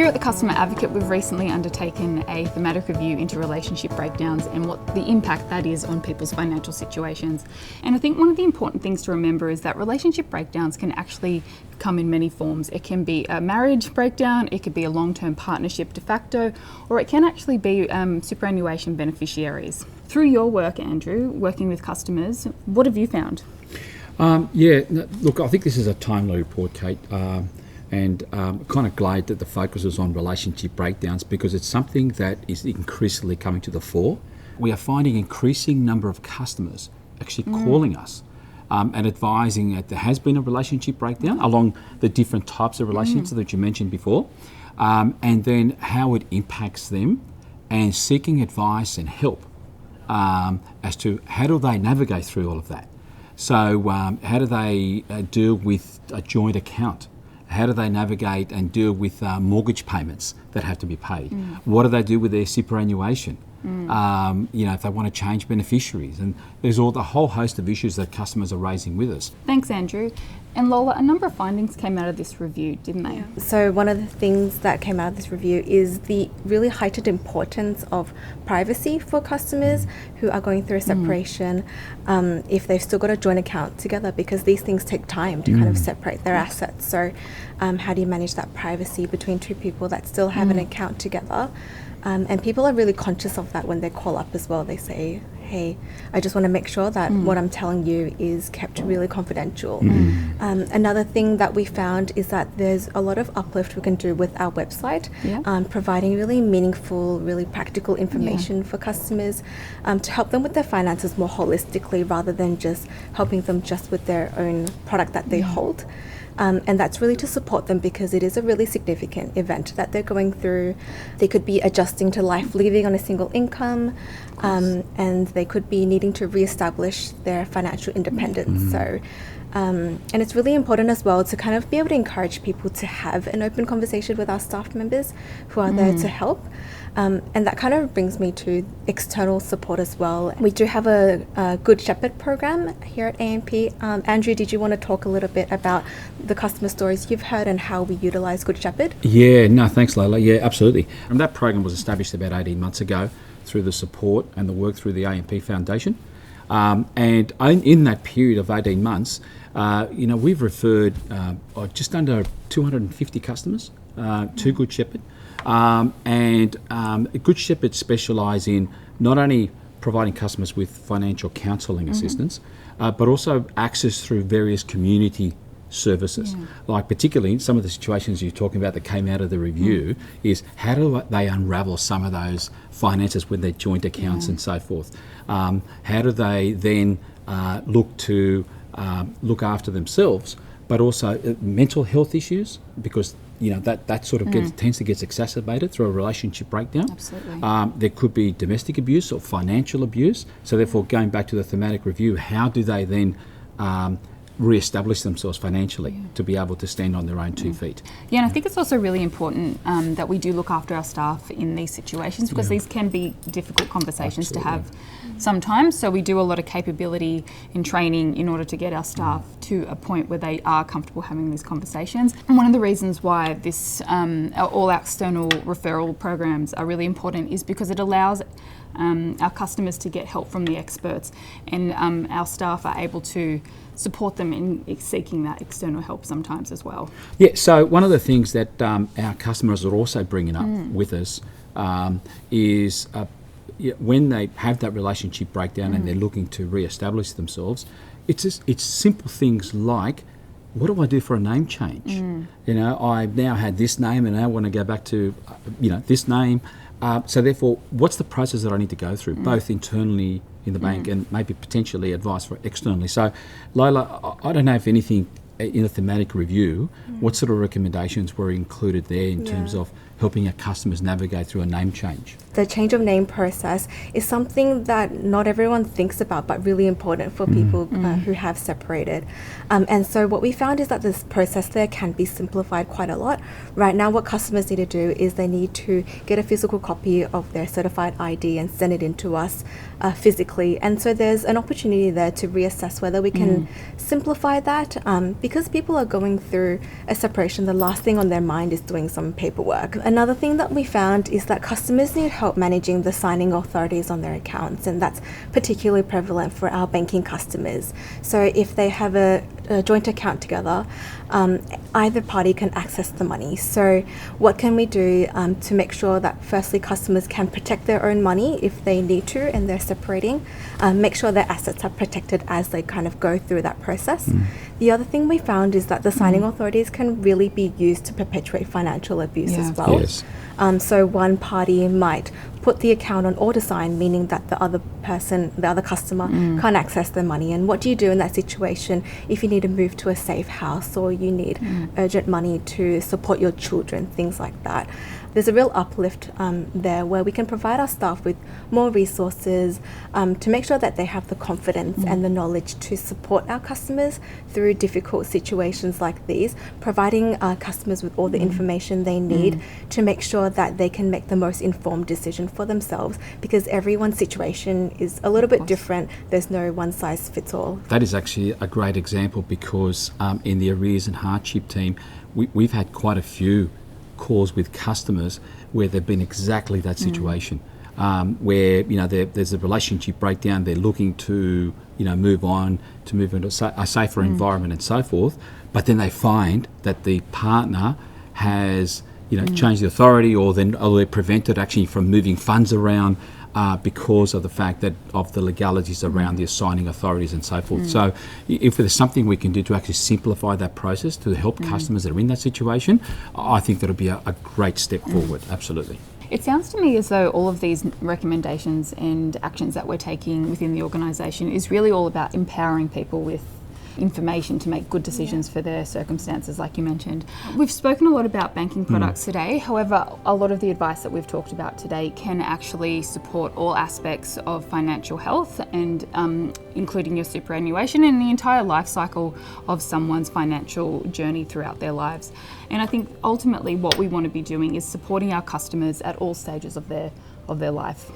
at the Customer Advocate, we've recently undertaken a thematic review into relationship breakdowns and what the impact that is on people's financial situations. And I think one of the important things to remember is that relationship breakdowns can actually come in many forms. It can be a marriage breakdown, it could be a long-term partnership de facto, or it can actually be superannuation beneficiaries. Through your work, Andrew, working with customers, what have you found? Look, I think this is a timely report, Kate. And kind of glad that the focus is on relationship breakdowns because it's something that is increasingly coming to the fore. We are finding increasing number of customers actually calling us and advising that there has been a relationship breakdown along the different types of relationships that you mentioned before, and then how it impacts them and seeking advice and help as to how do they navigate through all of that. So how do they deal with a joint account? How do they navigate and deal with mortgage payments that have to be paid? What do they do with their superannuation? If they want to change beneficiaries. And there's the whole host of issues that customers are raising with us. Thanks, Andrew. And Lola, a number of findings came out of this review, didn't they? Yeah. So one of the things that came out of this review is the really heightened importance of privacy for customers who are going through a separation if they've still got a joint account together, because these things take time to kind of separate their assets. So how do you manage that privacy between two people that still have an account together? And people are really conscious of that when they call up as well. They say, hey, I just want to make sure that what I'm telling you is kept really confidential. Another thing that we found is that there's a lot of uplift we can do with our website, providing really meaningful, really practical information for customers to help them with their finances more holistically rather than just helping them just with their own product that they hold. And that's really to support them because it is a really significant event that they're going through. They could be adjusting to life living on a single income, and they could be needing to reestablish their financial independence. So, and it's really important as well to kind of be able to encourage people to have an open conversation with our staff members who are there to help. And that kind of brings me to external support as well. We do have a Good Shepherd program here at AMP. Andrew, did you want to talk a little bit about the customer stories you've heard and how we utilise Good Shepherd? Yeah, no, thanks, Lola. Yeah, absolutely. And that program was established about 18 months ago through the support and the work through the AMP Foundation. And in that period of 18 months, we've referred just under 250 customers to Good Shepherd. Good Shepherd specialise in not only providing customers with financial counselling assistance, but also access through various community services. Like particularly some of the situations you're talking about that came out of the review is how do they unravel some of those finances with their joint accounts and so forth. How do they then look to look after themselves, but also mental health issues, because that sort of tends to get exacerbated through a relationship breakdown. Absolutely. There could be domestic abuse or financial abuse. So therefore, going back to the thematic review, how do they then re-establish themselves financially to be able to stand on their own 2 feet? Yeah, and I think it's also really important that we do look after our staff in these situations because these can be difficult conversations to have sometimes. So we do a lot of capability in training in order to get our staff to a point where they are comfortable having these conversations. And one of the reasons why this all our external referral programs are really important is because it allows our customers to get help from the experts, and our staff are able to support them in seeking that external help sometimes as well. Yeah, so one of the things that our customers are also bringing up with us is when they have that relationship breakdown and they're looking to re-establish themselves, it's simple things like, what do I do for a name change? I've now had this name and I want to go back to this name. So therefore, what's the process that I need to go through, both internally in the bank and maybe potentially advice for externally? So, Lola, I don't know if anything in the thematic review, what sort of recommendations were included there in terms of helping our customers navigate through a name change? The change of name process is something that not everyone thinks about, but really important for people who have separated. And so what we found is that this process there can be simplified quite a lot. Right now, what customers need to do is they need to get a physical copy of their certified ID and send it in to us physically. And so there's an opportunity there to reassess whether we can simplify that, because people are going through a separation. The last thing on their mind is doing some paperwork. Another thing that we found is that customers need help managing the signing authorities on their accounts, and that's particularly prevalent for our banking customers. So if they have a joint account together, either party can access the money. So what can we do to make sure that firstly customers can protect their own money if they need to and they're separating, make sure their assets are protected as they kind of go through that process. The other thing we found is that the signing authorities can really be used to perpetuate financial abuse as well. Yes. So one party might put the account on auto sign, meaning that the other person, the other customer, can't access their money. And what do you do in that situation if you need to move to a safe house or you need urgent money to support your children, things like that? There's a real uplift there where we can provide our staff with more resources to make sure that they have the confidence and the knowledge to support our customers through difficult situations like these, providing our customers with all the information they need to make sure that they can make the most informed decision for themselves, because everyone's situation is a little bit different. There's no one size fits all. That is actually a great example because in the arrears and hardship team, we've had quite a few calls with customers where they've been exactly that situation, where there's a relationship breakdown. They're looking to move on, to move into a safer environment and so forth. But then they find that the partner has changed the authority, or they're prevented actually from moving funds around because of the fact that of the legalities around the assigning authorities and so forth. So if there's something we can do to actually simplify that process to help customers that are in that situation, I think that'll be a great step forward. Absolutely. It sounds to me as though all of these recommendations and actions that we're taking within the organisation is really all about empowering people with information to make good decisions for their circumstances, like you mentioned. We've spoken a lot about banking products today. However, a lot of the advice that we've talked about today can actually support all aspects of financial health, and including your superannuation and the entire life cycle of someone's financial journey throughout their lives. And I think ultimately what we want to be doing is supporting our customers at all stages of their life.